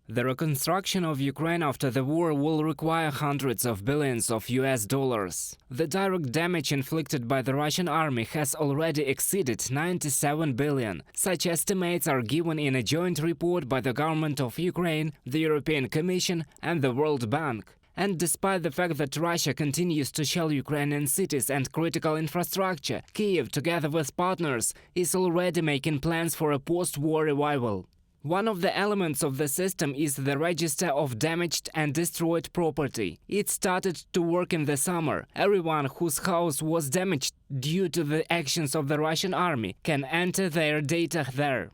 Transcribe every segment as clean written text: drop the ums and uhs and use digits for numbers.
The reconstruction of Ukraine after the war will require hundreds of billions of US dollars. The direct damage inflicted by the Russian army has already exceeded 97 billion. Such estimates are given in a joint report by the government of Ukraine, the European Commission and the World Bank. And despite the fact that Russia continues to shell Ukrainian cities and critical infrastructure, Kyiv, together with partners, is already making plans for a post-war revival. One of the elements of the system is the register of damaged and destroyed property. It started to work in the summer. Everyone whose house was damaged due to the actions of the Russian army can enter their data there.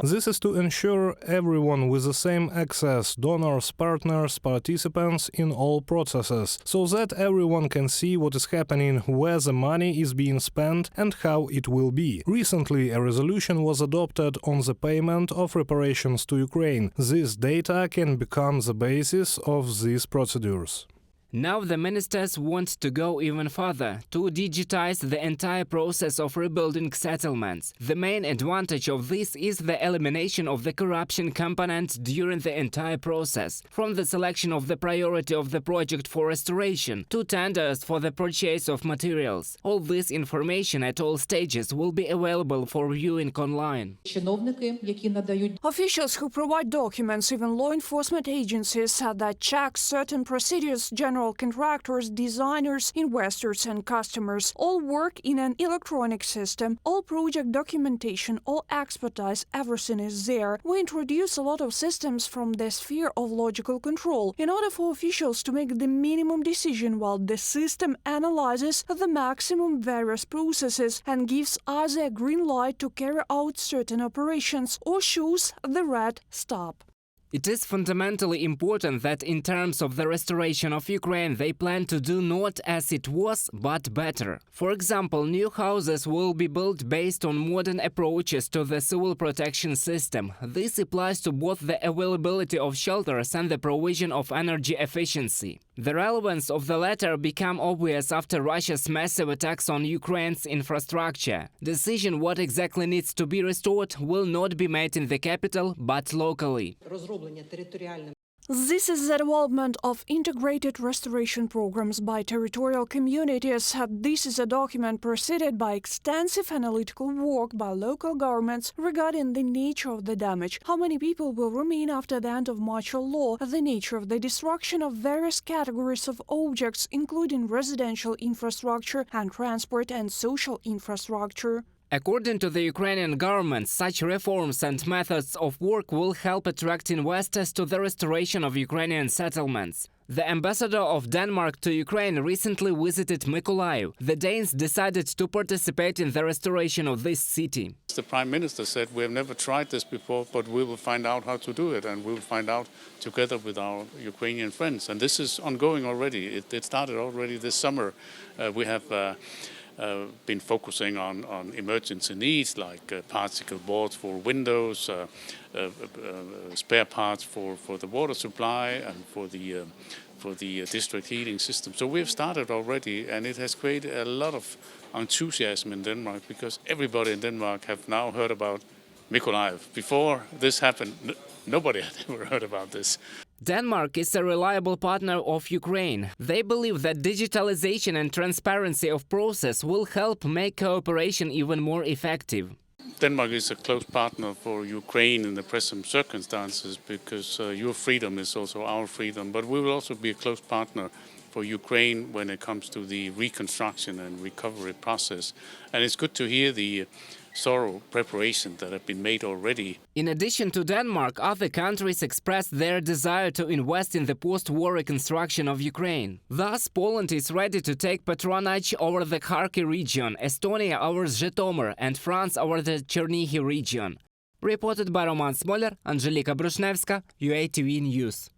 This is to ensure everyone with the same access, donors, partners, participants in all processes, so that everyone can see what is happening, where the money is being spent and how it will be. Recently, a resolution was adopted on the payment of reparations to Ukraine. This data can become the basis of these procedures. Now the ministers want to go even further, to digitize the entire process of rebuilding settlements. The main advantage of this is the elimination of the corruption component during the entire process, from the selection of the priority of the project for restoration to tenders for the purchase of materials. All this information at all stages will be available for viewing online. Officials who provide documents, even law enforcement agencies, said that checks, certain procedures, general contractors, designers, investors and customers all work in an electronic system. All project documentation, all expertise, everything is there. We introduce a lot of systems from the sphere of logical control in order for officials to make the minimum decision while the system analyzes the maximum various processes and gives either a green light to carry out certain operations or shows the red stop. It is fundamentally important that in terms of the restoration of Ukraine, they plan to do not as it was, but better. For example, new houses will be built based on modern approaches to the civil protection system. This applies to both the availability of shelters and the provision of energy efficiency. The relevance of the latter became obvious after Russia's massive attacks on Ukraine's infrastructure. Decision what exactly needs to be restored will not be made in the capital, but locally. This is the development of integrated restoration programs by territorial communities. This is a document preceded by extensive analytical work by local governments regarding the nature of the damage, how many people will remain after the end of martial law, the nature of the destruction of various categories of objects, including residential infrastructure and transport and social infrastructure. According to the Ukrainian government, such reforms and methods of work will help attract investors to the restoration of Ukrainian settlements. The ambassador of Denmark to Ukraine recently visited Mykolaiv. The Danes decided to participate in the restoration of this city. The Prime Minister said, we have never tried this before, but we will find out how to do it, and we will find out together with our Ukrainian friends. And this is ongoing already. It started already this summer. We have been focusing on emergency needs like particle boards for windows, spare parts for the water supply and for the district heating system. So we've started already, and it has created a lot of enthusiasm in Denmark because everybody in Denmark have now heard about Mykolaiv. Before this happened, nobody had ever heard about this. Denmark is a reliable partner of Ukraine. They believe that digitalization and transparency of process will help make cooperation even more effective. Denmark is a close partner for Ukraine in the present circumstances because your freedom is also our freedom. But we will also be a close partner for Ukraine when it comes to the reconstruction and recovery process. And it's good to hear the thorough preparations that have been made already. In addition to Denmark, other countries expressed their desire to invest in the post-war reconstruction of Ukraine. Thus, Poland is ready to take patronage over the Kharkiv region, Estonia over Zhytomyr, and France over the Chernihiv region. Reported by Roman Smoler, Angelika Brushnevska, UATV News.